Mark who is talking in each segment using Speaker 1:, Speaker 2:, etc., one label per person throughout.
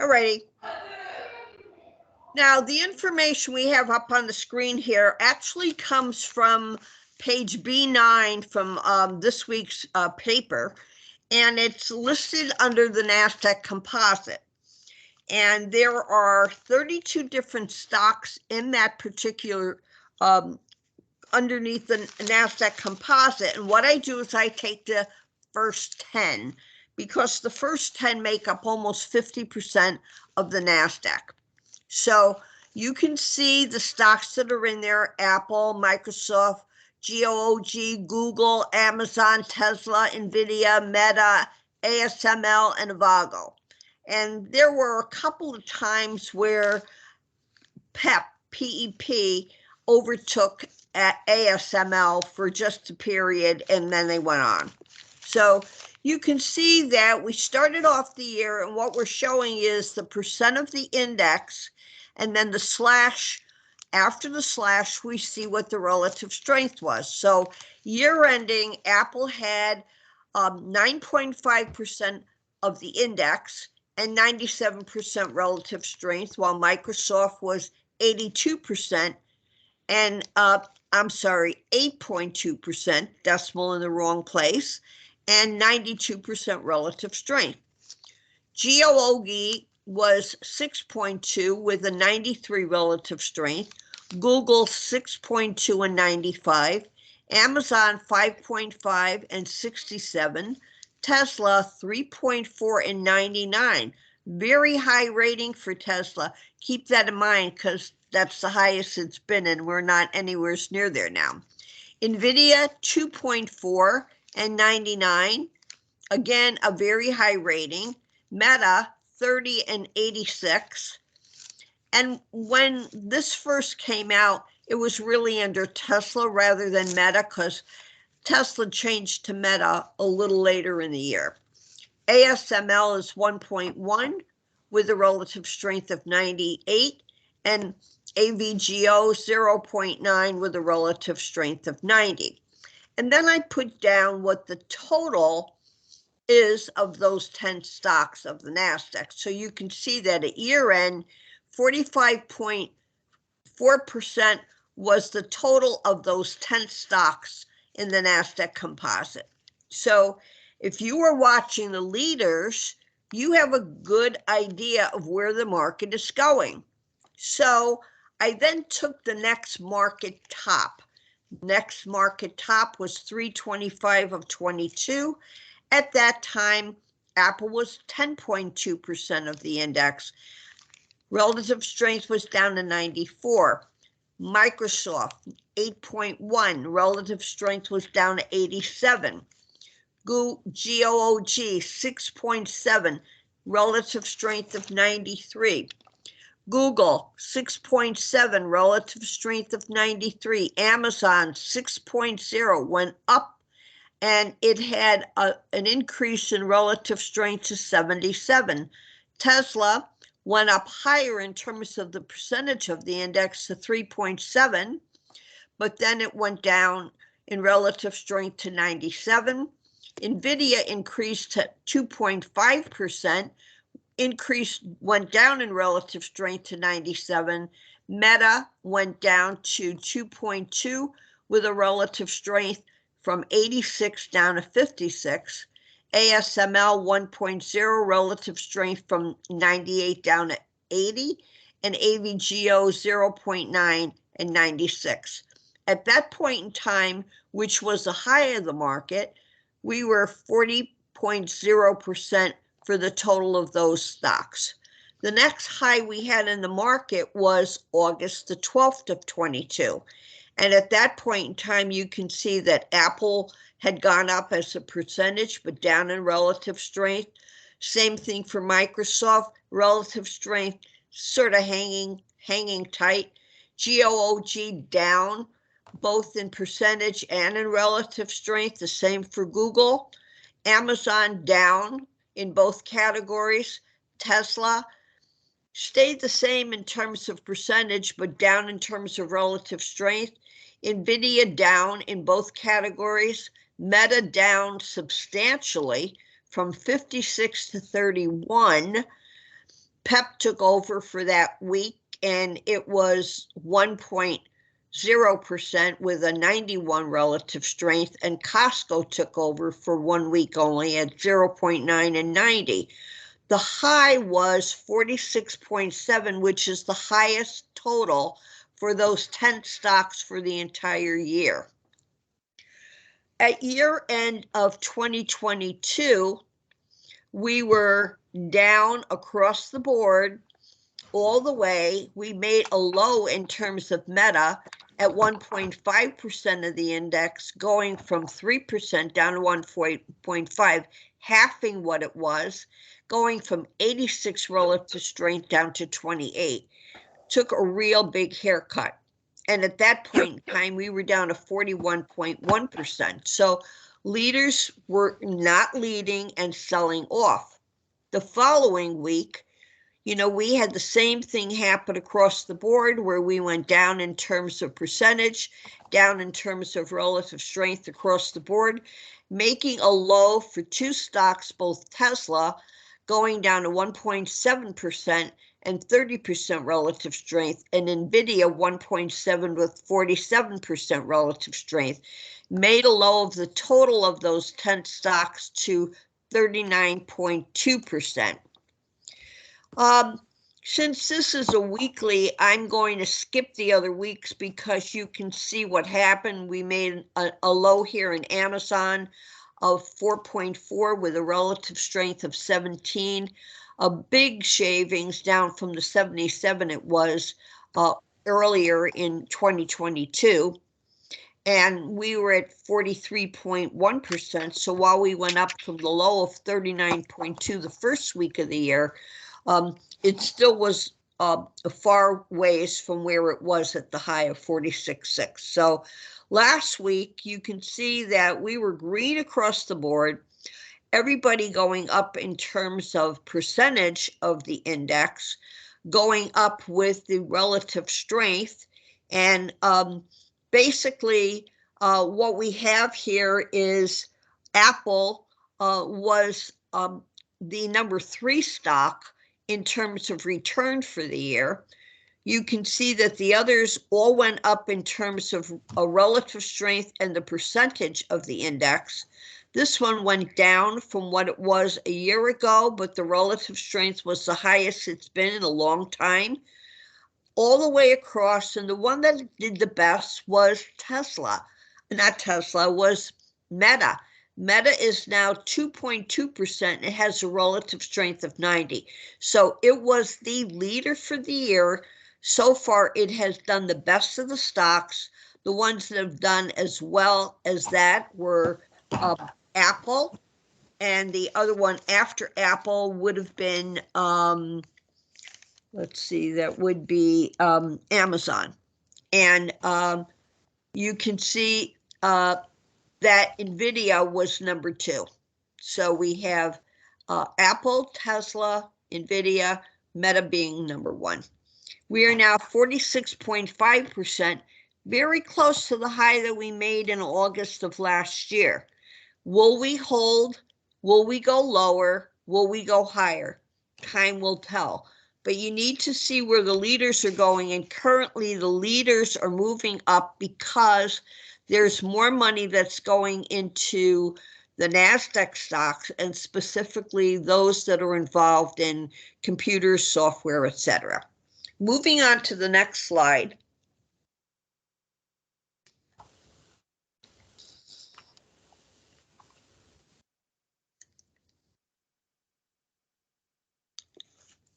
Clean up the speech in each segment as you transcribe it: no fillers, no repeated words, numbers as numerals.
Speaker 1: Alrighty. Now, the information we have up on the screen here actually comes from page B9 from this week's paper, and it's listed under the NASDAQ composite. And there are 32 different stocks in that particular underneath the NASDAQ composite. And what I do is I take the first 10 because the first 10 make up almost 50% of the NASDAQ. So you can see the stocks that are in there: Apple, Microsoft, GOOG, Google, Amazon, Tesla, NVIDIA, Meta, ASML, and Avago. And there were a couple of times where PEP, overtook at ASML for just a period, and then they went on. So you can see that we started off the year, and what we're showing is the percent of the index, and then the slash. After the slash, we see what the relative strength was. So year ending, Apple had 9.5% of the index and 97% relative strength, while Microsoft was 82% and 8.2%, decimal in the wrong place, and 92% relative strength. GOOG was 6.2 with a 93 relative strength, Google 6.2 and 95, Amazon 5.5 and 67, Tesla 3.4 and 99. Very high rating for Tesla. Keep that in mind because that's the highest it's been, and we're not anywhere near there now. NVIDIA 2.4 and 99. Again, a very high rating. Meta 30 and 86. And when this first came out, it was really under Tesla rather than Meta, because Tesla changed to Meta a little later in the year. ASML is 1.1 with a relative strength of 98, and AVGO 0.9 with a relative strength of 90. And then I put down what the total is of those 10 stocks of the NASDAQ. So you can see that at year end, 45.4% was the total of those 10 stocks in the NASDAQ composite. So if you were watching the leaders, you have a good idea of where the market is going. So I then took the next market top. Next market top was 325 of 22. At that time, Apple was 10.2% of the index. Relative strength was down to 94. Microsoft, 8.1. Relative strength was down to 87. GOOG, 6.7. Relative strength of 93. Google, 6.7. Relative strength of 93. Amazon, 6.0. Went up, and it had an increase in relative strength to 77. Tesla went up higher in terms of the percentage of the index to 3.7, but then it went down in relative strength to 97. NVIDIA increased to 2.5%, went down in relative strength to 97. Meta went down to 2.2 with a relative strength from 86 down to 56. ASML 1.0 relative strength from 98 down to 80, and AVGO 0.9 and 96. At that point in time, which was the high of the market, we were 40.0% for the total of those stocks. The next high we had in the market was August the 12th of 22. And at that point in time, you can see that Apple had gone up as a percentage, but down in relative strength. Same thing for Microsoft, relative strength sort of hanging tight. GOOG down, both in percentage and in relative strength. The same for Google. Amazon down in both categories. Tesla stayed the same in terms of percentage, but down in terms of relative strength. NVIDIA down in both categories. Meta down substantially from 56 to 31. PEP took over for that week, and it was 1.0% with a 91 relative strength, and Costco took over for 1 week only at 0.9 and 90. The high was 46.7, which is the highest total for those 10 stocks for the entire year. At year end of 2022, we were down across the board all the way. We made a low in terms of Meta at 1.5% of the index, going from 3% down to 1.5, halving what it was, going from 86 relative strength down to 28. Took a real big haircut. And at that point in time, we were down to 41.1%. So leaders were not leading and selling off. The following week, we had the same thing happen across the board, where we went down in terms of percentage, down in terms of relative strength across the board, making a low for two stocks, both Tesla, going down to 1.7% and 30% relative strength, and NVIDIA 1.7 with 47% relative strength, made a low of the total of those 10 stocks to 39.2%. Since this is a weekly, I'm going to skip the other weeks because you can see what happened. We made a low here in Amazon of 4.4 with a relative strength of 17. A big shavings down from the 77 it was earlier in 2022. And we were at 43.1%. So while we went up from the low of 39.2 the first week of the year, it still was a far ways from where it was at the high of 46.6. So last week, you can see that we were green across the board, everybody going up in terms of percentage of the index, going up with the relative strength. And basically, what we have here is Apple was the number 3 stock in terms of return for the year. You can see that the others all went up in terms of a relative strength and the percentage of the index. This one went down from what it was a year ago, but the relative strength was the highest it's been in a long time, all the way across. And the one that did the best was was Meta. Meta is now 2.2%. It has a relative strength of 90. So it was the leader for the year. So far, it has done the best of the stocks. The ones that have done as well as that were Apple, and the other one after Apple would have been, that would be Amazon. And you can see that NVIDIA was number 2. So we have Apple, Tesla, NVIDIA, Meta being number 1. We are now 46.5%, very close to the high that we made in August of last year. Will we hold? Will we go lower? Will we go higher? Time will tell. But you need to see where the leaders are going, and currently the leaders are moving up because there's more money that's going into the NASDAQ stocks, and specifically those that are involved in computers, software, etc. Moving on to the next slide.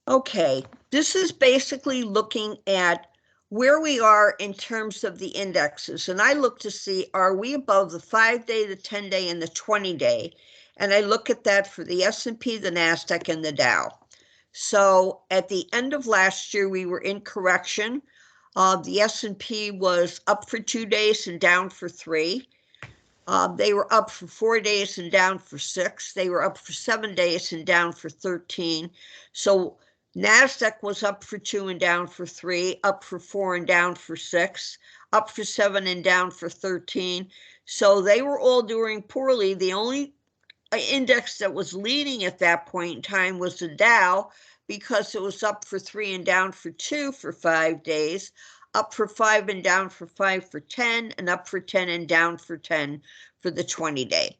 Speaker 1: Okay, this is basically looking at where we are in terms of the indexes. And I look to see, are we above the 5-day, the 10-day, and the 20-day? And I look at that for the S&P, the NASDAQ, and the Dow. So at the end of last year, we were in correction. The S&P was up for 2 days and down for 3. They were up for 4 days and down for 6. They were up for 7 days and down for 13. So NASDAQ was up for 2 and down for 3, up for 4 and down for 6, up for 7 and down for 13. So they were all doing poorly. The only index that was leading at that point in time was the Dow, because it was up for 3 and down for 2 for 5 days, up for 5 and down for 5 for 10, and up for 10 and down for 10 for the 20-day.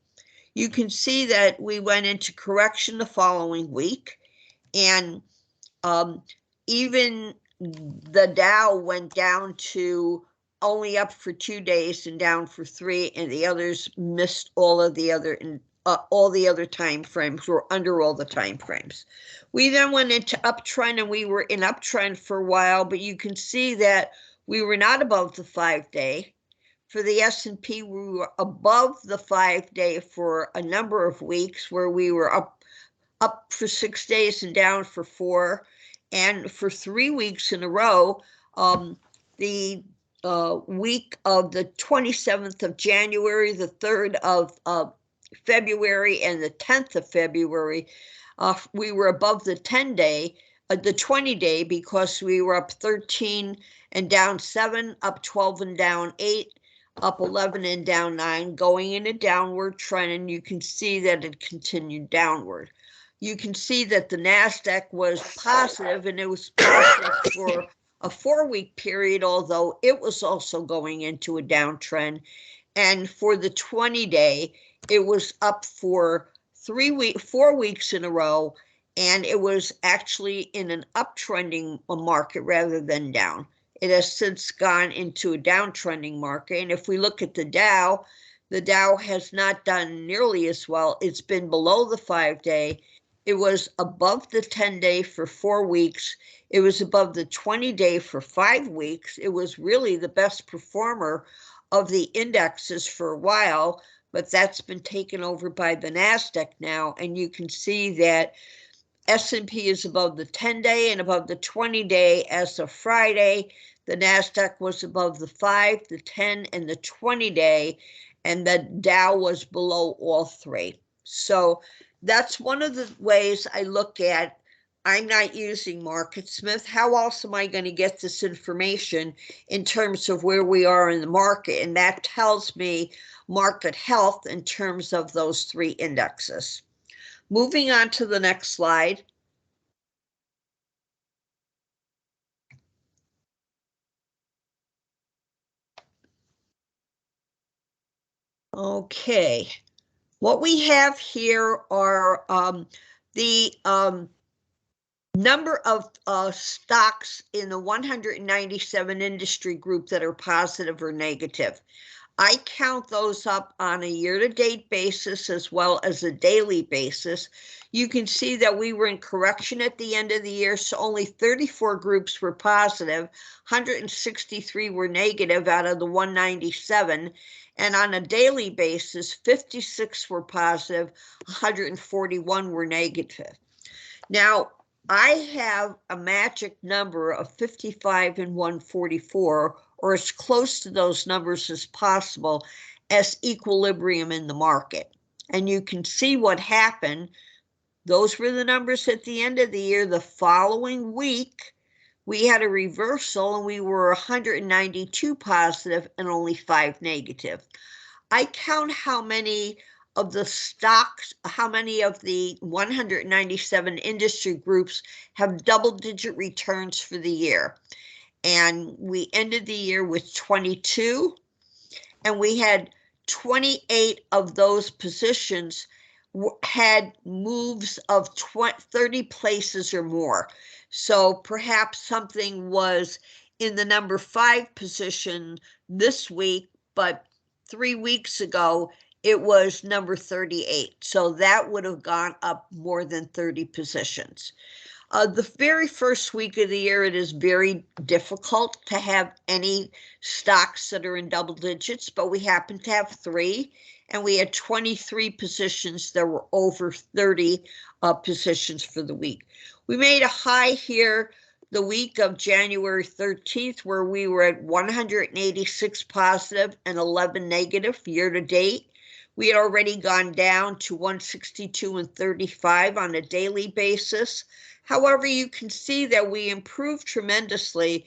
Speaker 1: You can see that we went into correction the following week, and even the Dow went down to only up for 2 days and down for 3, and the others missed all the other time frames, or under all the time frames. We then went into uptrend, and we were in uptrend for a while, but you can see that we were not above the 5-day. For the S&P, we were above the 5-day for a number of weeks, where we were up for 6 days and down for 4. And for 3 weeks in a row, the week of the 27th of January, the 3rd of February, and the 10th of February, we were above the 10-day, the 20-day, because we were up 13 and down 7, up 12 and down 8, up 11 and down 9, going in a downward trend, and you can see that it continued downward. You can see that the NASDAQ was positive, and it was positive for a 4-week period, although it was also going into a downtrend. And for the 20-day, it was up for 4 weeks in a row, and it was actually in an uptrending market rather than down. It has since gone into a downtrending market. And if we look at the Dow has not done nearly as well. It's been below the 5-day. It was above the 10-day for 4 weeks. It was above the 20-day for 5 weeks. It was really the best performer of the indexes for a while, but that's been taken over by the NASDAQ now. And you can see that S&P is above the 10-day and above the 20-day as of Friday. The NASDAQ was above the 5, the 10, and the 20-day, and the Dow was below all three. So that's one of the ways I look at. I'm not using MarketSmith. How else am I going to get this information in terms of where we are in the market? And that tells me market health in terms of those 3 indexes. Moving on to the next slide. Okay. What we have here are the number of stocks in the 197 industry group that are positive or negative. I count those up on a year-to-date basis as well as a daily basis. You can see that we were in correction at the end of the year, so only 34 groups were positive, 163 were negative out of the 197, and on a daily basis, 56 were positive, 141 were negative. Now, I have a magic number of 55 and 144, or as close to those numbers as possible, as equilibrium in the market. And you can see what happened. Those were the numbers at the end of the year. The following week, we had a reversal, and we were 192 positive and only 5 negative. I count how many of the stocks, how many of the 197 industry groups have double-digit returns for the year. And we ended the year with 22, and we had 28 of those positions had moves of 30 places or more. So perhaps something was in the number 5 position this week, but 3 weeks ago, it was number 38. So that would have gone up more than 30 positions. The very first week of the year, it is very difficult to have any stocks that are in double digits, but we happen to have 3, and we had 23 positions that were over 30 positions for the week. We made a high here the week of January 13th, where we were at 186 positive and 11 negative year to date. We had already gone down to 162 and 35 on a daily basis. However, you can see that we improved tremendously,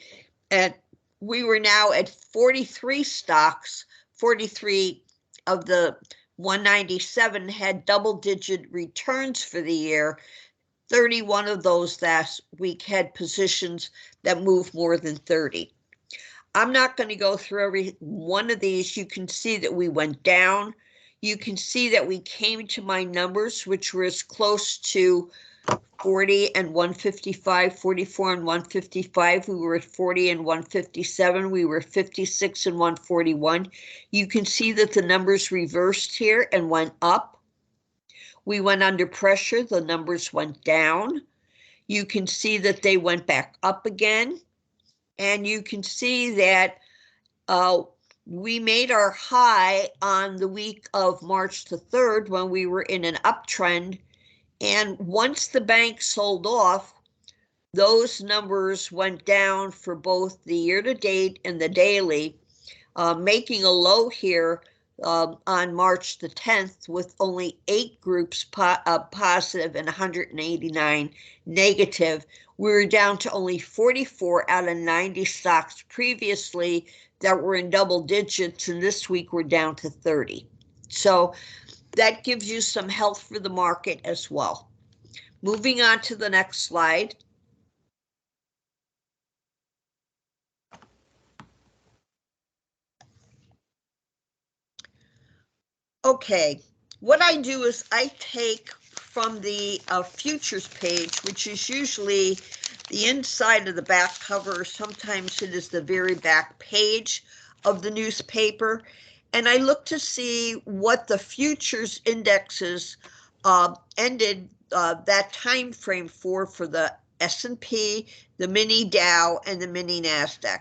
Speaker 1: and we were now at 43 stocks. 43 of the 197 had double-digit returns for the year. 31 of those last week had positions that moved more than 30. I'm not going to go through every one of these. You can see that we went down. You can see that we came to my numbers, which were as close to 40 and 155, 44 and 155. We were at 40 and 157. We were 56 and 141. You can see that the numbers reversed here and went up. We went under pressure. The numbers went down. You can see that they went back up again. And you can see that we made our high on the week of March the 3rd when we were in an uptrend. And once the bank sold off, those numbers went down for both the year-to-date and the daily, making a low here on March the 10th with only 8 groups positive and 189 negative. We were down to only 44 out of 90 stocks previously that were in double digits, and this week we're down to 30. So that gives you some health for the market as well. Moving on to the next slide. Okay, what I do is I take from the futures page, which is usually the inside of the back cover. Sometimes it is the very back page of the newspaper. And I look to see what the futures indexes ended that time frame for the S&P, the mini Dow, and the mini NASDAQ.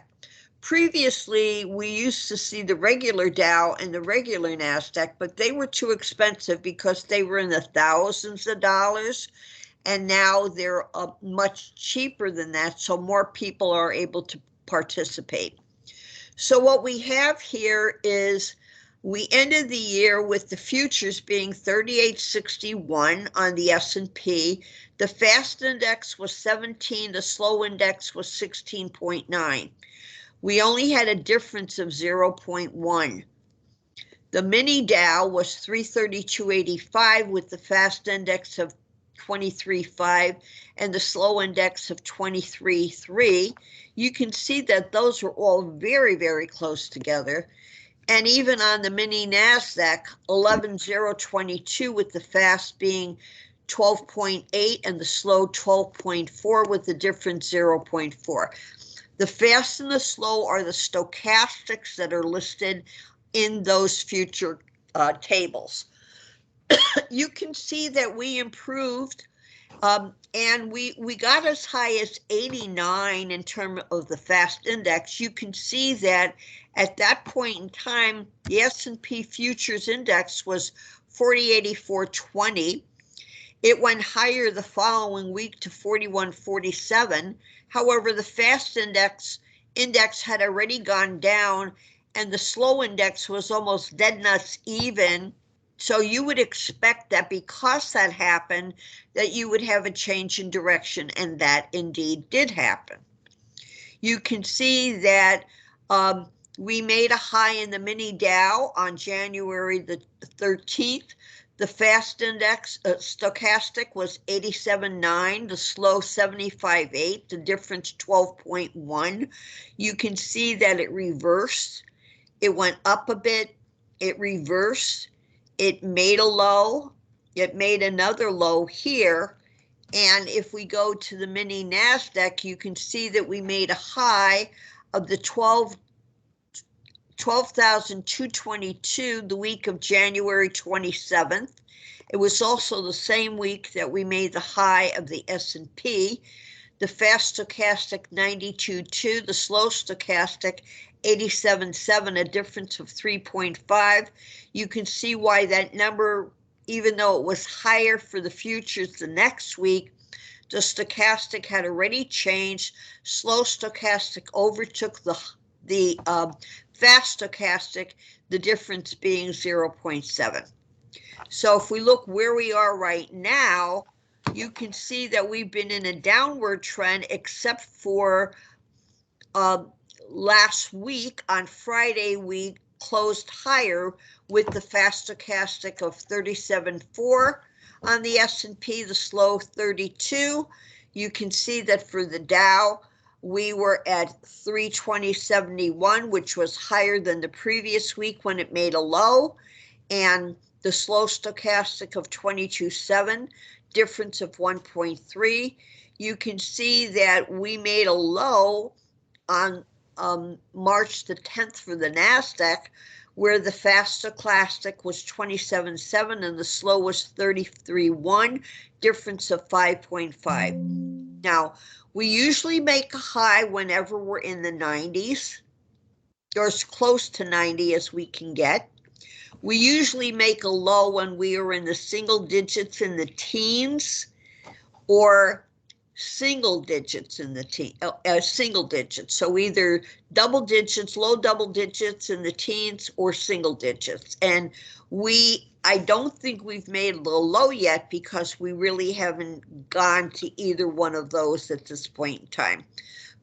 Speaker 1: Previously, we used to see the regular Dow and the regular NASDAQ, but they were too expensive because they were in the thousands of dollars, and now they're much cheaper than that, so more people are able to participate. So what we have here is we ended the year with the futures being 3861 on the S&P. The fast index was 17, the slow index was 16.9. We only had a difference of 0.1. The mini Dow was 332.85 with the fast index of 23.5 and the slow index of 23.3. You can see that those were all very, very close together. And even on the mini NASDAQ, 11.022 with the fast being 12.8 and the slow 12.4 with the difference 0.4. The fast and the slow are the stochastics that are listed in those future tables. You can see that we improved and we got as high as 89 in terms of the fast index. You can see that at that point in time, the S&P futures index was 4084.20. It went higher the following week to 4147. However, the fast index had already gone down and the slow index was almost dead nuts even. So you would expect that because that happened, that you would have a change in direction, and that indeed did happen. You can see that we made a high in the mini Dow on January the 13th. The fast index, stochastic, was 87.9, the slow 75.8, the difference 12.1. You can see that it reversed. It went up a bit, it reversed, it made a low, it made another low here. And if we go to the mini NASDAQ, you can see that we made a high of the 12,222 the week of January 27th. It was also the same week that we made the high of the S&P. The fast stochastic 92.2, the slow stochastic 87.7, a difference of 3.5. You can see why that number, even though it was higher for the futures the next week, the stochastic had already changed. Slow stochastic overtook the fast stochastic, the difference being 0.7. So if we look where we are right now, you can see that we've been in a downward trend except for last week. On Friday, we closed higher with the fast stochastic of 37.4 On the S&P, the slow 32. You can see that for the Dow, we were at 320.71, which was higher than the previous week when it made a low, and the slow stochastic of 22.7, difference of 1.3. You can see that we made a low on March the 10th for the NASDAQ, where the fast stochastic was 27.7 and the slow was 33.1, difference of 5.5. Now, we usually make a high whenever we're in the 90s, or as close to 90 as we can get. We usually make a low when we are in the single digits in the teens, or single digits in the single digits. So either double digits, low double digits in the teens, or single digits. And I don't think we've made the low yet because we really haven't gone to either one of those at this point in time.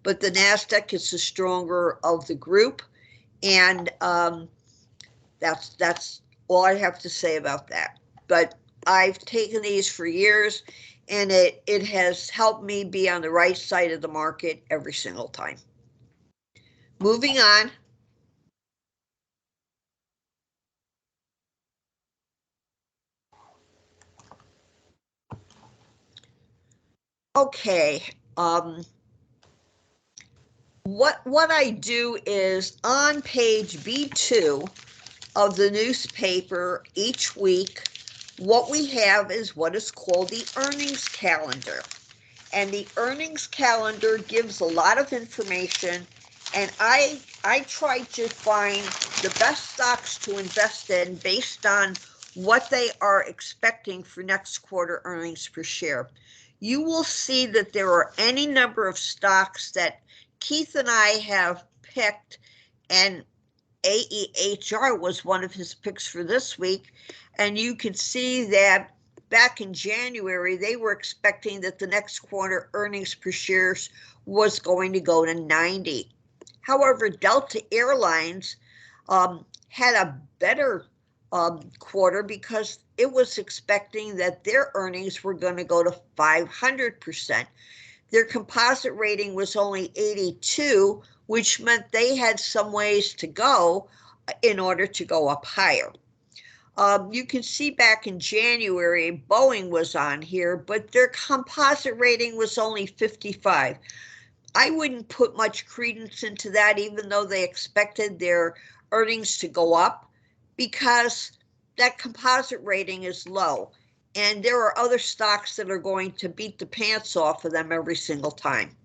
Speaker 1: But the NASDAQ is the stronger of the group, and that's all I have to say about that. But I've taken these for years, and it has helped me be on the right side of the market every single time. Moving on. Okay, what I do is on page B2 of the newspaper each week, what we have is what is called the earnings calendar. And the earnings calendar gives a lot of information, and I try to find the best stocks to invest in based on what they are expecting for next quarter earnings per share. You will see that there are any number of stocks that Keith and I have picked, and AEHR was one of his picks for this week, and you can see that back in January, they were expecting that the next quarter earnings per share was going to go to 90. However, Delta Airlines had a better quarter because it was expecting that their earnings were going to go to 500%. Their composite rating was only 82, which meant they had some ways to go in order to go up higher. You can see back in January, Boeing was on here, but their composite rating was only 55. I wouldn't put much credence into that, even though they expected their earnings to go up, because that composite rating is low. And there are other stocks that are going to beat the pants off of them every single time.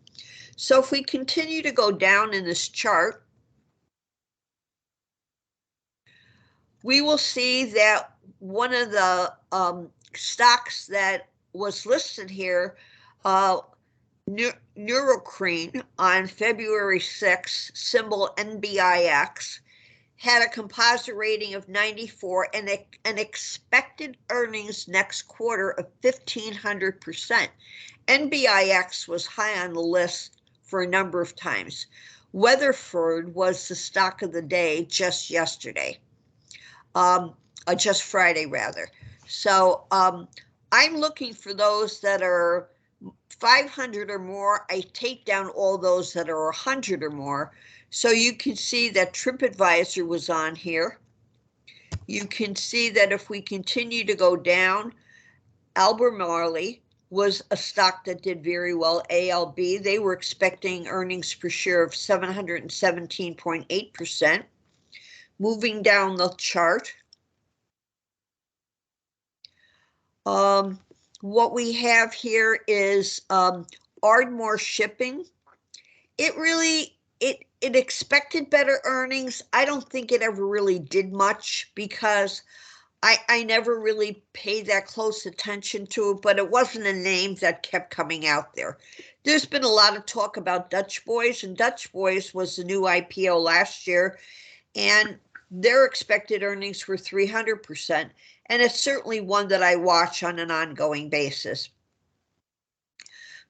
Speaker 1: So if we continue to go down in this chart, we will see that one of the stocks that was listed here, Neurocrine, on February 6, symbol NBIX, had a composite rating of 94 and an expected earnings next quarter of 1,500%. NBIX was high on the list for a number of times. Weatherford was the stock of the day just yesterday. Just Friday rather. So I'm looking for those that are 500 or more. I take down all those that are 100 or more. So you can see that TripAdvisor was on here. You can see that if we continue to go down, Albemarle was a stock that did very well, ALB. They were expecting earnings per share of 717.8%. Moving down the chart, what we have here is Ardmore Shipping. It expected better earnings. I don't think it ever really did much because I never really paid that close attention to it, but it wasn't a name that kept coming out there. There's been a lot of talk about Dutch Boys, and Dutch Boys was the new IPO last year, and their expected earnings were 300%, and it's certainly one that I watch on an ongoing basis.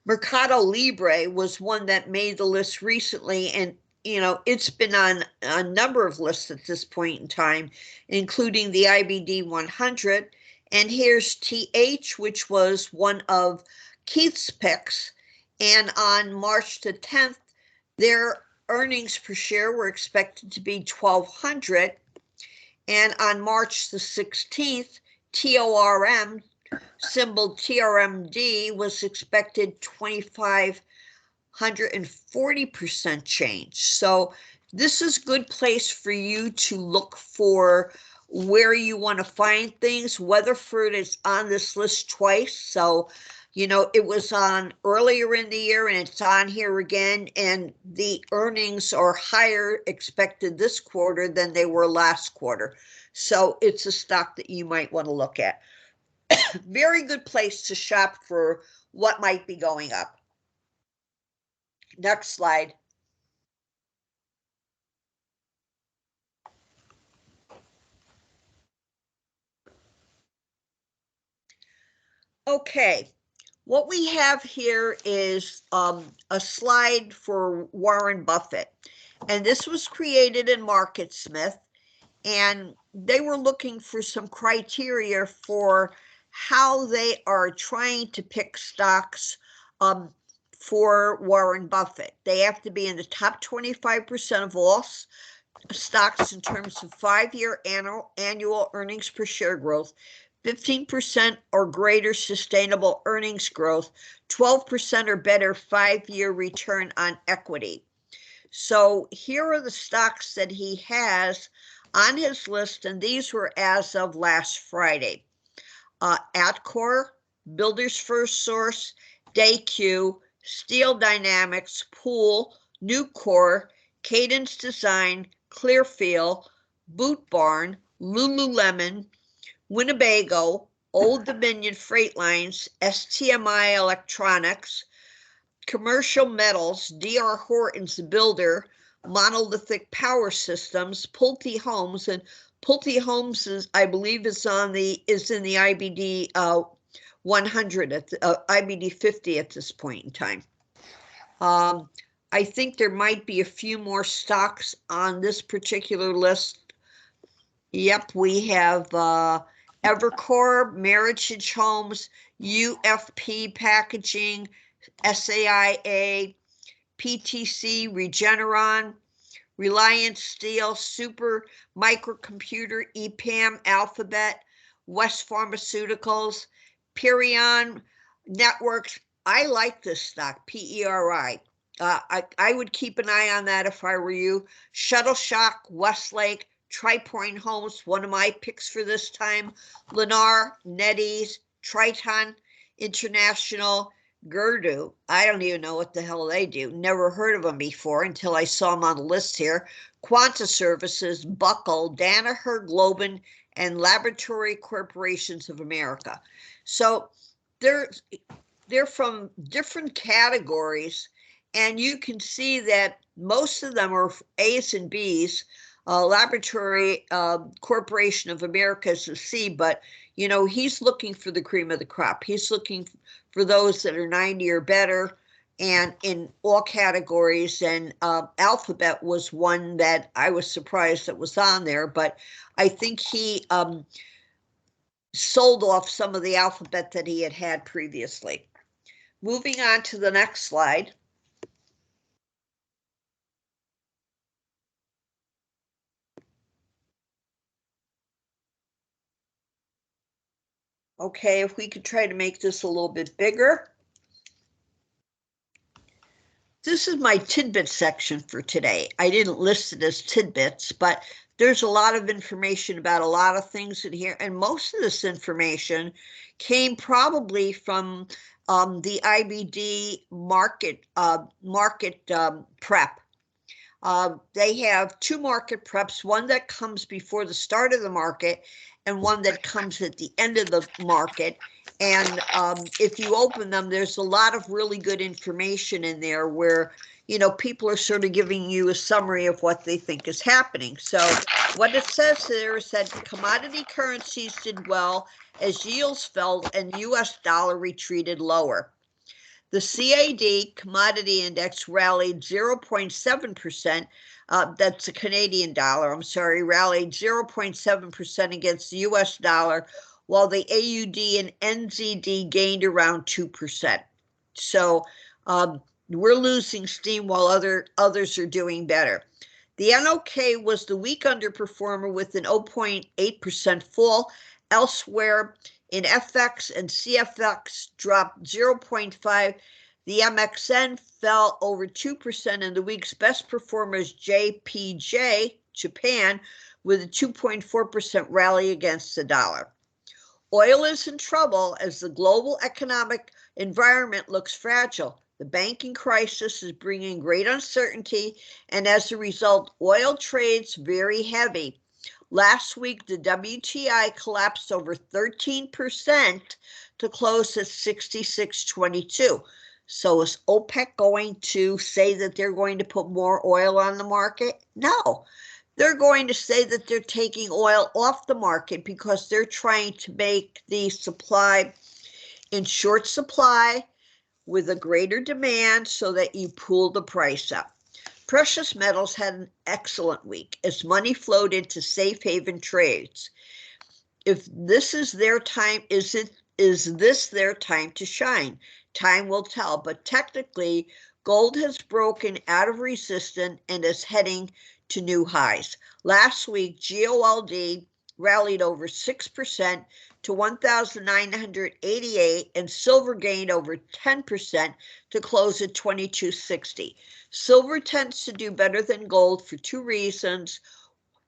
Speaker 1: Mercado Libre was one that made the list recently, and it's been on a number of lists at this point in time, including the IBD 100, And here's TH, which was one of Keith's picks. And on March the 10th, their earnings per share were expected to be 1,200. And on March the 16th, TORM, symbol TRMD, was expected 2,540% change. So this is a good place for you to look for where you want to find things. Weatherford is on this list twice. So, you know, it was on earlier in the year and it's on here again. And the earnings are higher expected this quarter than they were last quarter. So it's a stock that you might want to look at. Very good place to shop for what might be going up. Next slide. Okay, what we have here is a slide for Warren Buffett. And this was created in MarketSmith. And they were looking for some criteria for how they are trying to pick stocks for Warren Buffett. They have to be in the top 25% of all stocks in terms of 5-year annual earnings per share growth, 15% or greater sustainable earnings growth, 12% or better 5-year return on equity. So here are the stocks that he has on his list, and these were as of last Friday. Atcor, Builders First Source, DayQ, Steel Dynamics, Pool, Nucor, Cadence Design, Clearfield, Boot Barn, Lululemon, Winnebago, Old Dominion Freight Lines, STMI Electronics, Commercial Metals, D.R. Horton's Builder, Monolithic Power Systems, Pulte Homes, and Pulte Homes is, I believe, is in the IBD 100 at IBD 50 at this point in time. I think there might be a few more stocks on this particular list. Yep, we have Evercore, Meritage Homes, UFP Packaging, SAIA, PTC, Regeneron, Reliance Steel, Super Microcomputer, EPAM, Alphabet, West Pharmaceuticals, Perion Networks. I like this stock, PERI. I would keep an eye on that if I were you. Shuttleshock, Westlake, TriPoint Homes, one of my picks for this time. Lennar, NetEase, Triton International, Gerdu. I don't even know what the hell they do. Never heard of them before until I saw them on the list here. Quanta Services, Buckle, Danaher, Globin, and Laboratory Corporations of America. So they're from different categories, and you can see that most of them are A's and B's. Laboratory Corporation of America is a C, but you know, he's looking for the cream of the crop. He's looking for those that are 90 or better, and in all categories. And Alphabet was one that I was surprised that was on there, but I think he sold off some of the Alphabet that he had previously. Moving on to the next slide. Okay, if we could try to make this a little bit bigger. This is my tidbit section for today. I didn't list it as tidbits, but there's a lot of information about a lot of things in here. And most of this information came probably from the IBD market prep. They have two market preps, one that comes before the start of the market and one that comes at the end of the market. And if you open them, there's a lot of really good information in there where, you know, people are sort of giving you a summary of what they think is happening. So what it says there is that commodity currencies did well as yields fell and US dollar retreated lower. The CAD commodity index rallied 0.7%. That's the Canadian dollar, I'm sorry, rallied 0.7% against the US dollar, while the AUD and NZD gained around 2%. So we're losing steam while others are doing better. The NOK was the weak underperformer with an 0.8% fall. Elsewhere, in FX and CFX dropped 0.5%. The MXN fell over 2%, and the week's best performer is JPJ, Japan, with a 2.4% rally against the dollar. Oil is in trouble as the global economic environment looks fragile. The banking crisis is bringing great uncertainty, and as a result, oil trades very heavy. Last week, the WTI collapsed over 13% to close at 66.22. So is OPEC going to say that they're going to put more oil on the market? No. They're going to say that they're taking oil off the market because they're trying to make the supply in short supply with a greater demand so that you pull the price up. Precious metals had an excellent week as money flowed into safe haven trades. If this is their time, is this their time to shine? Time will tell, but technically, gold has broken out of resistance and is heading to new highs. Last week, GOLD rallied over 6% to 1,988, and silver gained over 10% to close at 2260. Silver tends to do better than gold for two reasons,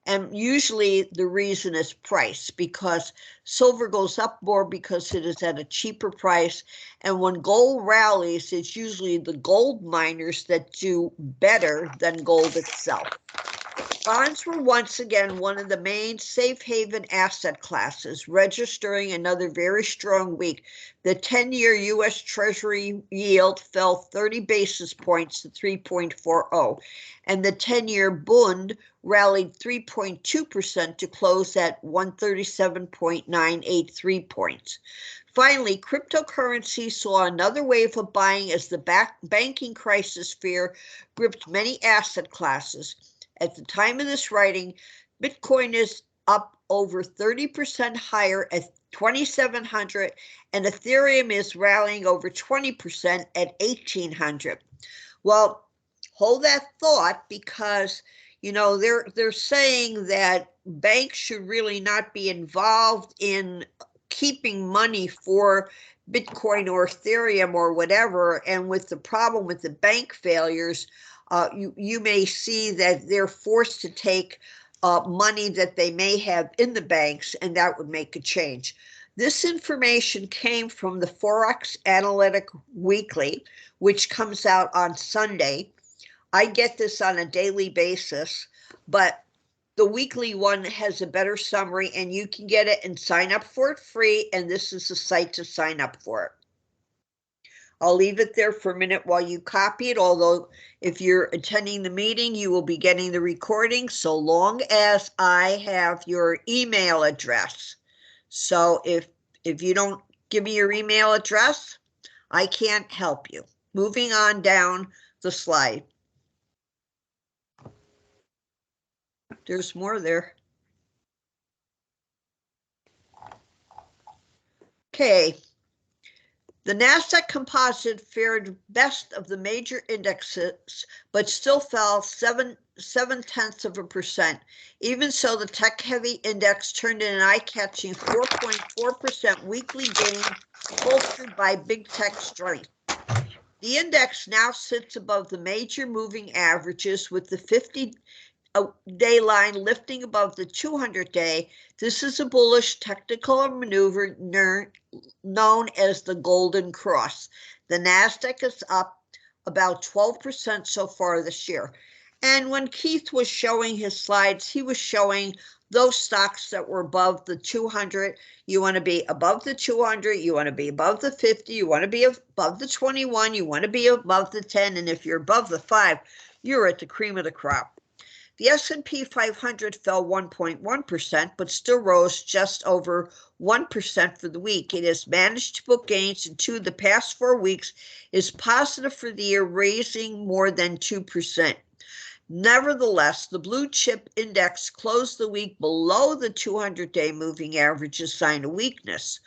Speaker 1: and usually the reason is price, because silver goes up more because it is at a cheaper price, and when gold rallies, it's usually the gold miners that do better than gold itself. Bonds were once again one of the main safe haven asset classes, registering another very strong week. The 10-year U.S. Treasury yield fell 30 basis points to 3.40, and the 10-year Bund rallied 3.2% to close at 137.983 points. Finally, cryptocurrency saw another wave of buying as the banking crisis fear gripped many asset classes. At the time of this writing, Bitcoin is up over 30% higher at 2,700, and Ethereum is rallying over 20% at 1,800. Well, hold that thought, because they're saying that banks should really not be involved in keeping money for Bitcoin or Ethereum or whatever. And with the problem with the bank failures, you may see that they're forced to take money that they may have in the banks, and that would make a change. This information came from the Forex Analytic Weekly, which comes out on Sunday. I get this on a daily basis, but the weekly one has a better summary, and you can get it and sign up for it free, and this is the site to sign up for it. I'll leave it there for a minute while you copy it, although if you're attending the meeting, you will be getting the recording so long as I have your email address. So if you don't give me your email address, I can't help you. Moving on down the slide. There's more there. Okay. The NASDAQ composite fared best of the major indexes, but still fell 0.7%. Even so, the tech-heavy index turned in an eye-catching 4.4% weekly gain, bolstered by big tech strength. The index now sits above the major moving averages, with the 50-day line lifting above the 200-day. This is a bullish technical maneuver known as the Golden Cross. The NASDAQ is up about 12% so far this year. And when Keith was showing his slides, he was showing those stocks that were above the 200. You want to be above the 200, you want to be above the 50, you want to be above the 21, you want to be above the 10, and if you're above the 5, you're at the cream of the crop. The S&P 500 fell 1.1%, but still rose just over 1% for the week. It has managed to book gains in 2 of the past 4 weeks, is positive for the year, raising more than 2%. Nevertheless, the blue chip index closed the week below the 200-day moving average, a sign of weakness.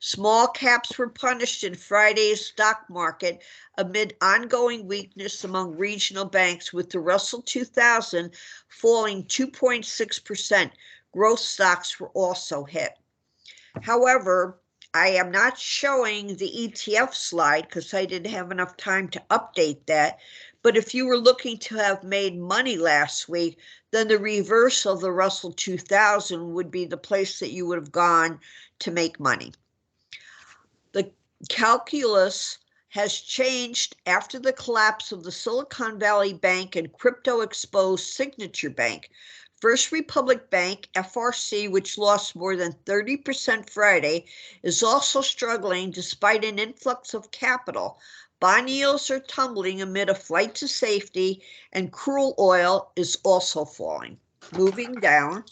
Speaker 1: Small caps were punished in Friday's stock market amid ongoing weakness among regional banks, with the Russell 2000 falling 2.6%. Growth stocks were also hit. However, I am not showing the ETF slide because I didn't have enough time to update that. But if you were looking to have made money last week, then the reverse of the Russell 2000 would be the place that you would have gone to make money. The calculus has changed after the collapse of the Silicon Valley Bank and crypto-exposed Signature Bank. First Republic Bank, FRC, which lost more than 30% Friday, is also struggling despite an influx of capital. Bond yields are tumbling amid a flight to safety, and crude oil is also falling. Moving down.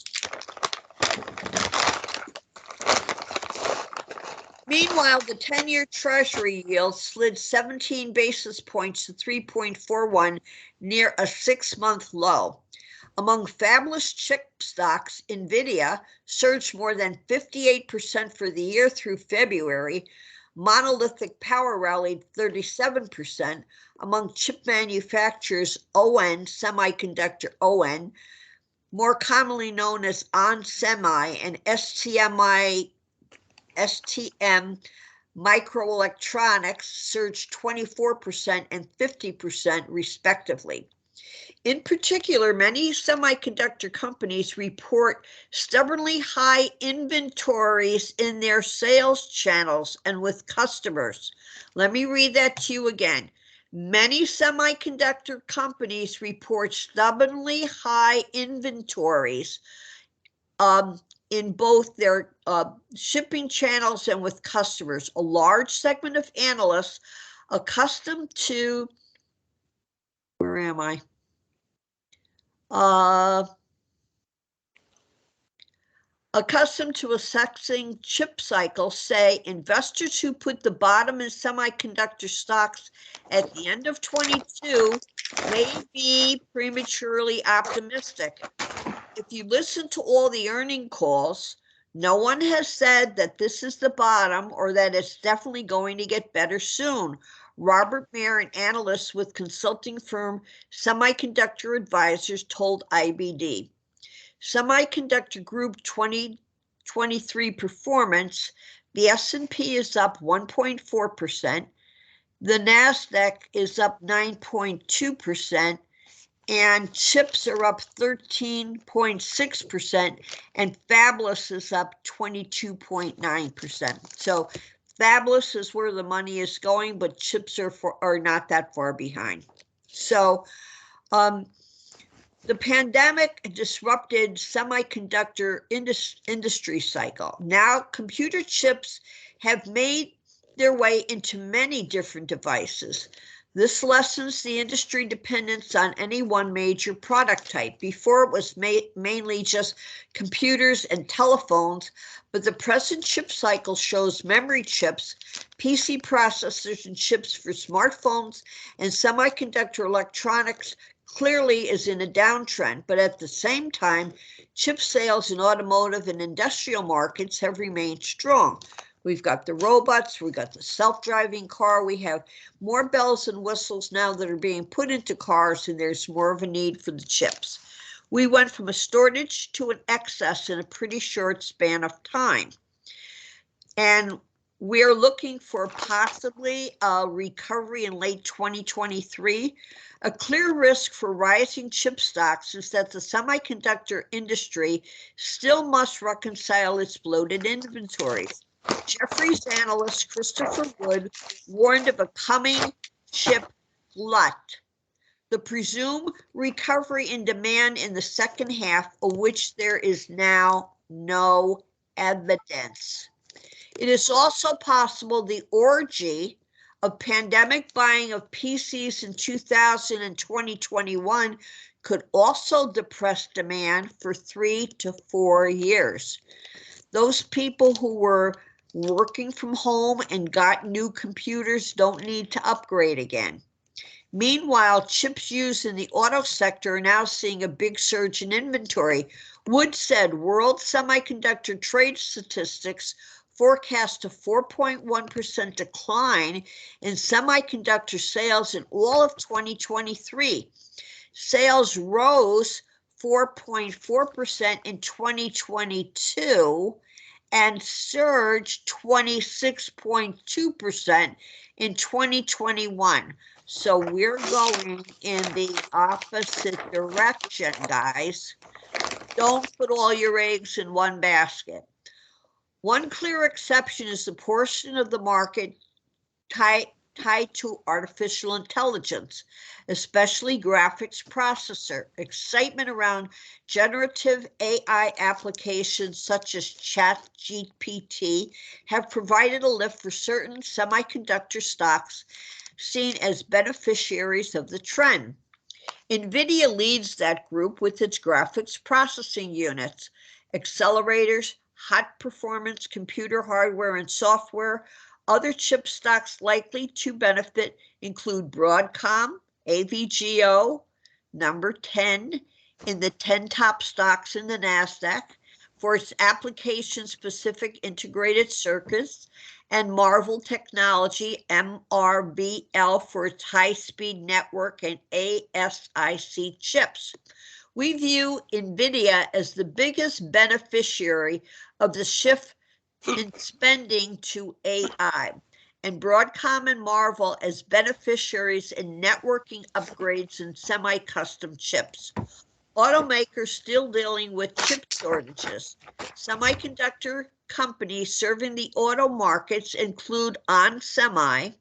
Speaker 1: Meanwhile, the 10-year Treasury yield slid 17 basis points to 3.41, near a 6-month low. Among fabulous chip stocks, NVIDIA surged more than 58% for the year through February. Monolithic Power rallied 37%. Among chip manufacturers, ON, semiconductor ON, more commonly known as onsemi, and STM Microelectronics surged 24% and 50% respectively. In particular, many semiconductor companies report stubbornly high inventories in their sales channels and with customers. Let me read that to you again. Many semiconductor companies report stubbornly high inventories in both their shipping channels and with customers. A large segment of analysts accustomed to, where am I? Accustomed to assessing chip cycles say investors who put the bottom in semiconductor stocks at the end of 22 may be prematurely optimistic. If you listen to all the earning calls, no one has said that this is the bottom or that it's definitely going to get better soon. Robert Mayer, an analyst with consulting firm Semiconductor Advisors, told IBD. Semiconductor Group 2023 performance, the S&P is up 1.4%, the NASDAQ is up 9.2%, and chips are up 13.6%, and Fabulous is up 22.9%. So Fabulous is where the money is going, but chips are not that far behind. So the pandemic disrupted semiconductor industry cycle. Now computer chips have made their way into many different devices. This lessens the industry dependence on any one major product type. Before it was mainly just computers and telephones, but the present chip cycle shows memory chips, PC processors, and chips for smartphones and semiconductor electronics clearly is in a downtrend, but at the same time, chip sales in automotive and industrial markets have remained strong. We've got the robots, we've got the self-driving car, we have more bells and whistles now that are being put into cars, and there's more of a need for the chips. We went from a shortage to an excess in a pretty short span of time. And we're looking for possibly a recovery in late 2023. A clear risk for rising chip stocks is that the semiconductor industry still must reconcile its bloated inventories. Jefferies analyst Christopher Wood warned of a coming chip glut. The presumed recovery in demand in the second half, of which there is now no evidence. It is also possible the orgy of pandemic buying of PCs in 2000 and 2021 could also depress demand for 3 to 4 years. Those people who were working from home and got new computers don't need to upgrade again. Meanwhile, chips used in the auto sector are now seeing a big surge in inventory. Wood said world semiconductor trade statistics forecast a 4.1% decline in semiconductor sales in all of 2023. Sales rose 4.4% in 2022 and surged 26.2% in 2021. So we're going in the opposite direction, guys. Don't put all your eggs in one basket. One clear exception is the portion of the market tied to artificial intelligence, especially graphics processor. Excitement around generative AI applications such as ChatGPT have provided a lift for certain semiconductor stocks seen as beneficiaries of the trend. NVIDIA leads that group with its graphics processing units, accelerators, high performance computer hardware and software. Other chip stocks likely to benefit include Broadcom, AVGO, number 10 in the 10 top stocks in the NASDAQ for its application-specific integrated circuits, and Marvell Technology, MRVL, for its high-speed network and ASIC chips. We view NVIDIA as the biggest beneficiary of the shift in spending to AI, and Broadcom and Marvell as beneficiaries in networking upgrades and semi-custom chips. Automakers still dealing with chip shortages. Semiconductor companies serving the auto markets include onsemi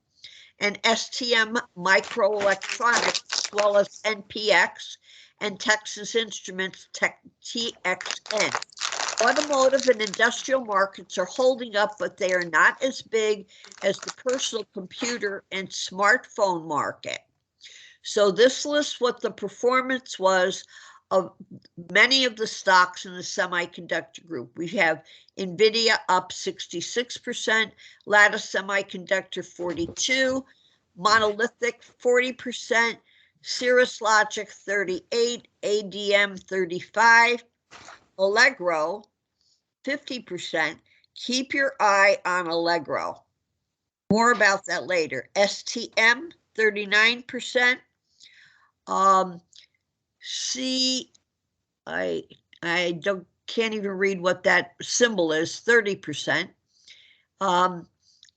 Speaker 1: and STM Microelectronics, as well as NPX and Texas Instruments TXN. Automotive and industrial markets are holding up, but they are not as big as the personal computer and smartphone market. So this lists what the performance was of many of the stocks in the semiconductor group. We have NVIDIA up 66%, Lattice Semiconductor 42%, Monolithic 40%, Cirrus Logic 38%, ADM 35%, Allegro 50%. Keep your eye on Allegro. More about that later. STM 39%. I can't even read what that symbol is, 30%. And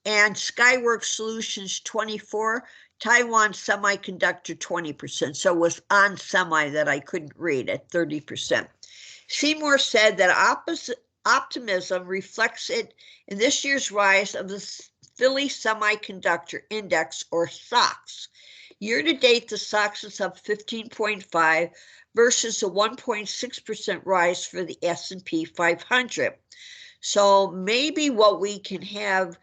Speaker 1: Skyworks Solutions 24%, Taiwan Semiconductor 20%. So it was on semi that I couldn't read at 30%. Seymour said that optimism reflects it in this year's rise of the Philly Semiconductor Index, or SOX. Year to date, the SOX is up 15.5 versus a 1.6% rise for the S&P 500. So maybe what we can have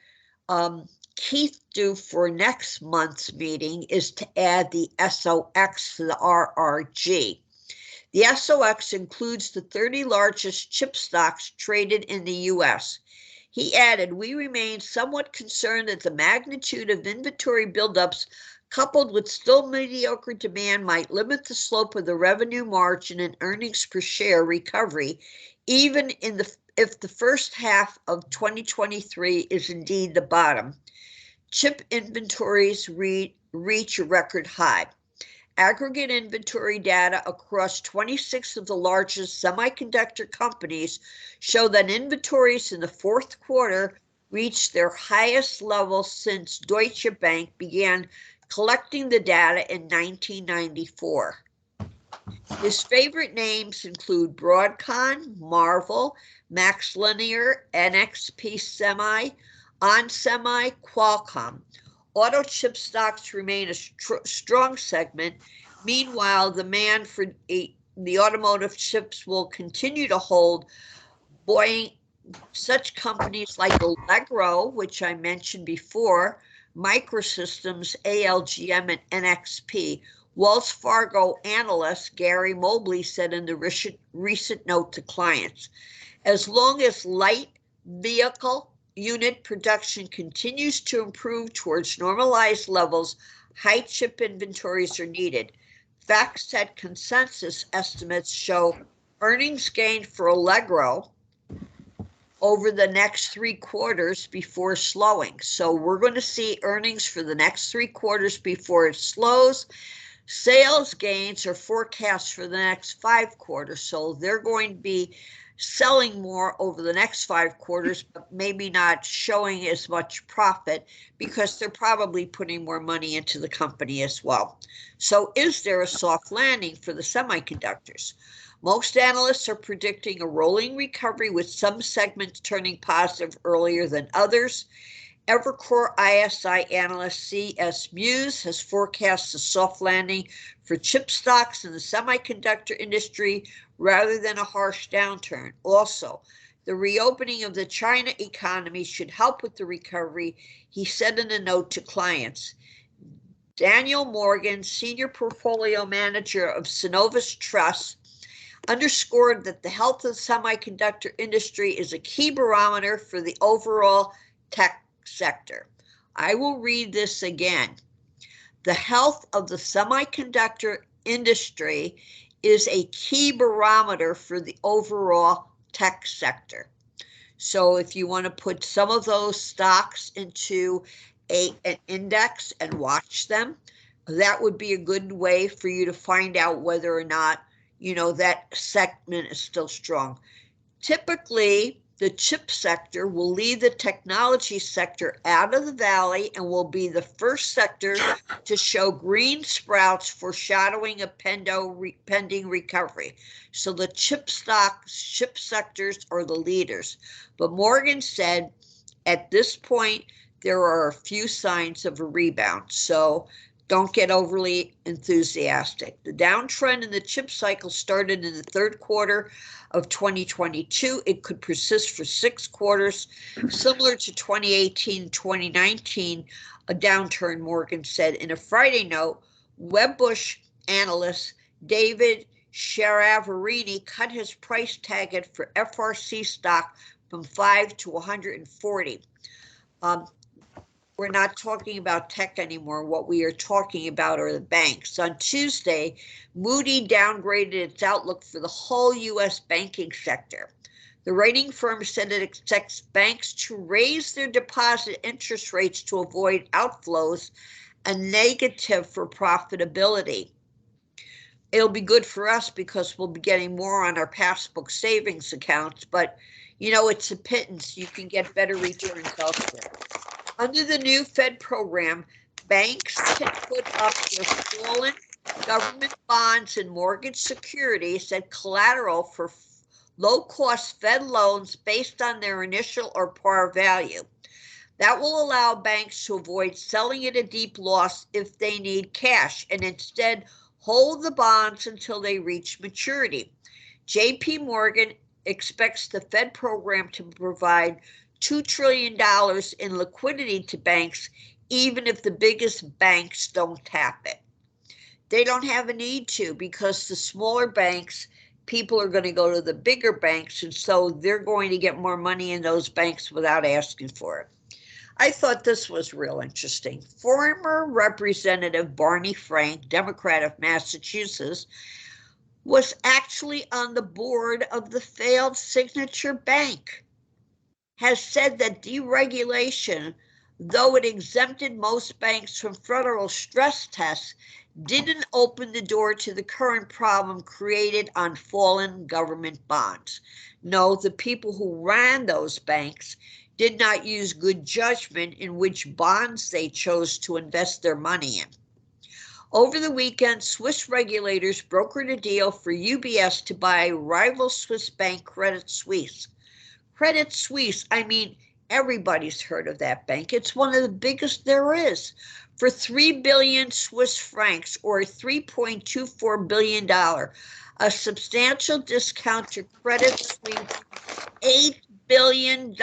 Speaker 1: Keith do for next month's meeting is to add the SOX to the RRG. The SOX includes the 30 largest chip stocks traded in the U.S. He added, "We remain somewhat concerned that the magnitude of inventory buildups coupled with still mediocre demand might limit the slope of the revenue margin and earnings per share recovery, even if the first half of 2023 is indeed the bottom. Chip inventories reach a record high. Aggregate inventory data across 26 of the largest semiconductor companies show that inventories in the fourth quarter reached their highest level since Deutsche Bank began collecting the data in 1994. His favorite names include Broadcom, Marvell, MaxLinear, NXP Semi, onsemi, Qualcomm. Auto chip stocks remain a strong segment. Meanwhile, demand for the automotive chips will continue to hold, buoying such companies like Allegro, which I mentioned before, Microsystems, ALGM, and NXP. Wells Fargo analyst Gary Mobley said in the recent note to clients, "As long as light vehicle unit production continues to improve towards normalized levels, high chip inventories are needed. FactSet consensus estimates show earnings gain for Allegro over the next 3 quarters before slowing. So we're going to see earnings for the next 3 quarters before it slows. Sales gains are forecast for the next 5 quarters. So they're going to be selling more over the next 5 quarters, but maybe not showing as much profit because they're probably putting more money into the company as well. So is there a soft landing for the semiconductors? Most analysts are predicting a rolling recovery with some segments turning positive earlier than others. Evercore ISI analyst C.S. Muse has forecast a soft landing for chip stocks in the semiconductor industry rather than a harsh downturn. Also, the reopening of the China economy should help with the recovery, he said in a note to clients. Daniel Morgan, senior portfolio manager of Synovus Trust, underscored that the health of the semiconductor industry is a key barometer for the overall tech sector. I will read this again. The health of the semiconductor industry is a key barometer for the overall tech sector. So if you want to put some of those stocks into an index and watch them, that would be a good way for you to find out whether or not that segment is still strong. Typically, the chip sector will lead the technology sector out of the valley and will be the first sector to show green sprouts, foreshadowing a pending recovery. So the chip sectors are the leaders. But Morgan said at this point, there are a few signs of a rebound. So don't get overly enthusiastic. The downtrend in the chip cycle started in the third quarter of 2022. It could persist for 6 quarters, similar to 2018, 2019, a downturn, Morgan said. In a Friday note, Wedbush analyst David Chiaraverini cut his price target for FRC stock from 5 to 140. We're not talking about tech anymore. What we are talking about are the banks. On Tuesday, Moody downgraded its outlook for the whole U.S. banking sector. The rating firm said it expects banks to raise their deposit interest rates to avoid outflows, a negative for profitability. It'll be good for us because we'll be getting more on our passbook savings accounts, but it's a pittance. You can get better returns elsewhere. Under the new Fed program, banks can put up their fallen government bonds and mortgage securities as collateral for low-cost Fed loans based on their initial or par value. That will allow banks to avoid selling at a deep loss if they need cash and instead hold the bonds until they reach maturity. J.P. Morgan expects the Fed program to provide $2 trillion in liquidity to banks, even if the biggest banks don't tap it. They don't have a need to because the smaller banks, people are going to go to the bigger banks, and so they're going to get more money in those banks without asking for it. I thought this was real interesting. Former Representative Barney Frank, Democrat of Massachusetts, was actually on the board of the failed Signature Bank. Has said that deregulation, though it exempted most banks from federal stress tests, didn't open the door to the current problem created on fallen government bonds. No, the people who ran those banks did not use good judgment in which bonds they chose to invest their money in. Over the weekend, Swiss regulators brokered a deal for UBS to buy rival Swiss bank Credit Suisse. Credit Suisse, everybody's heard of that bank. It's one of the biggest there is. For 3 billion Swiss francs, or $3.24 billion, a substantial discount to Credit Suisse, $8 billion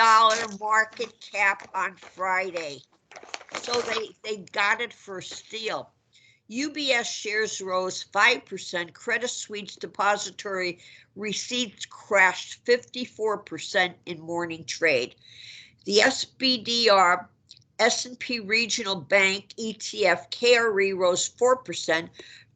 Speaker 1: market cap on Friday. So they got it for a steal. UBS shares rose 5%. Credit Suisse depository receipts crashed 54% in morning trade. The SBDR S&P Regional Bank ETF KRE rose 4%.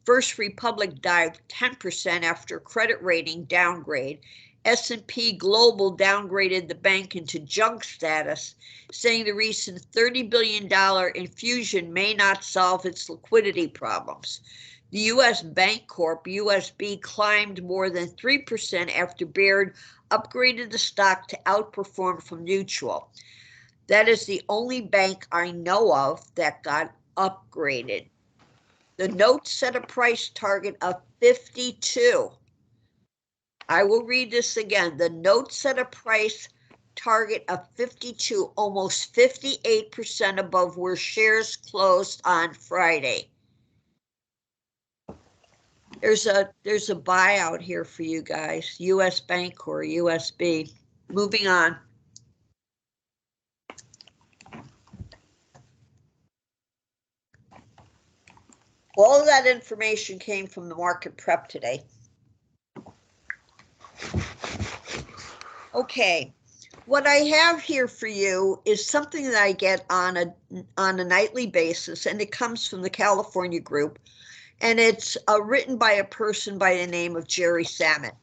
Speaker 1: First Republic dived 10% after credit rating downgrade. S&P Global downgraded the bank into junk status, saying the recent $30 billion infusion may not solve its liquidity problems. The U.S. Bank Corp, USB, climbed more than 3% after Baird upgraded the stock to outperform from neutral. That is the only bank I know of that got upgraded. The note set a price target of 52. I will read this again. The note set a price target of 52, almost 58% above where shares closed on Friday. There's a buyout here for you guys. US Bank or USB. Moving on. All of that information came from the market prep today. Okay, what I have here for you is something that I get on a nightly basis, and it comes from the California group, and it's written by a person by the name of Jerry Samet.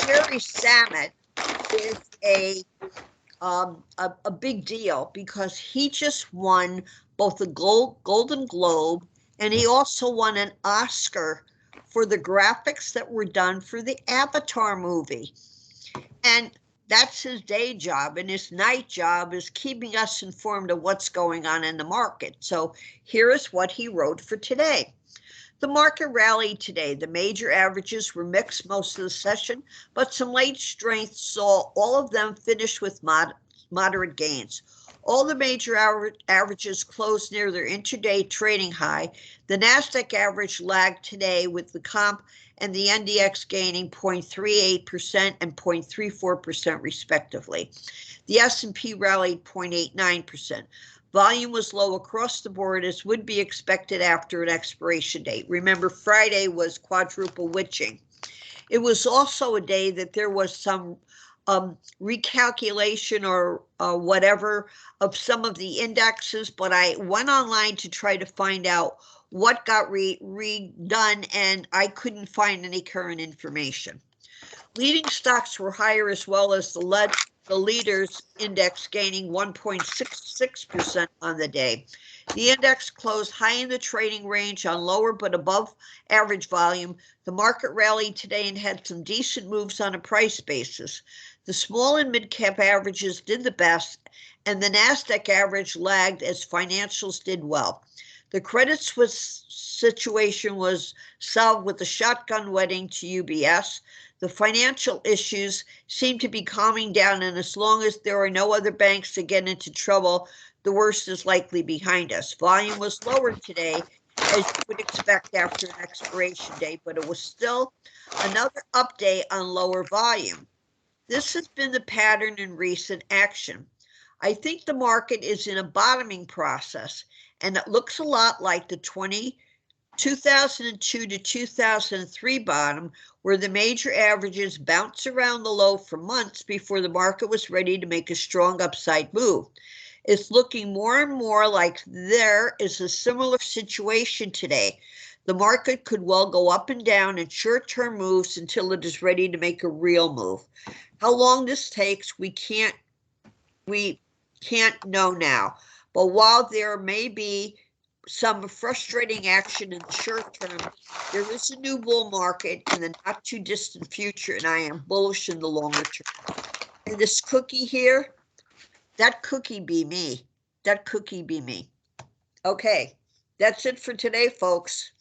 Speaker 1: Jerry Samet is a big deal because he just won both the Golden Globe, and he also won an Oscar for the graphics that were done for the Avatar movie. And that's his day job, and his night job is keeping us informed of what's going on in the market. So here is what he wrote for today. The market rallied today. The major averages were mixed most of the session, but some late strength saw all of them finish with moderate gains. All the major averages closed near their intraday trading high. The NASDAQ average lagged today with the comp and the NDX gaining 0.38% and 0.34% respectively. The S&P rallied 0.89%. Volume was low across the board as would be expected after an expiration date. Remember, Friday was quadruple witching. It was also a day that there was some recalculation or whatever of some of the indexes, but I went online to try to find out what got redone, and I couldn't find any current information. Leading stocks were higher as well as the leaders index gaining 1.66% on the day. The index closed high in the trading range on lower but above average volume. The market rallied today and had some decent moves on a price basis. The small and mid-cap averages did the best, and the NASDAQ average lagged as financials did well. The Credit Suisse situation was solved with a shotgun wedding to UBS. The financial issues seem to be calming down, and as long as there are no other banks that get into trouble, the worst is likely behind us. Volume was lower today, as you would expect after an expiration date, but it was still another update on lower volume. This has been the pattern in recent action. I think the market is in a bottoming process, and it looks a lot like the 2002 to 2003 bottom, where the major averages bounced around the low for months before the market was ready to make a strong upside move. It's looking more and more like there is a similar situation today. The market could well go up and down in short-term moves until it is ready to make a real move. How long this takes, we can't know now. But while there may be some frustrating action in the short term, there is a new bull market in the not too distant future, and I am bullish in the longer term. And this cookie here, that cookie be me. That cookie be me. Okay, that's it for today, folks.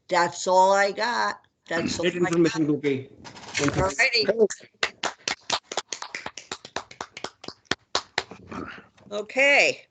Speaker 1: That's all I got. That's all
Speaker 2: Great information, Cookie.
Speaker 1: All righty. Okay.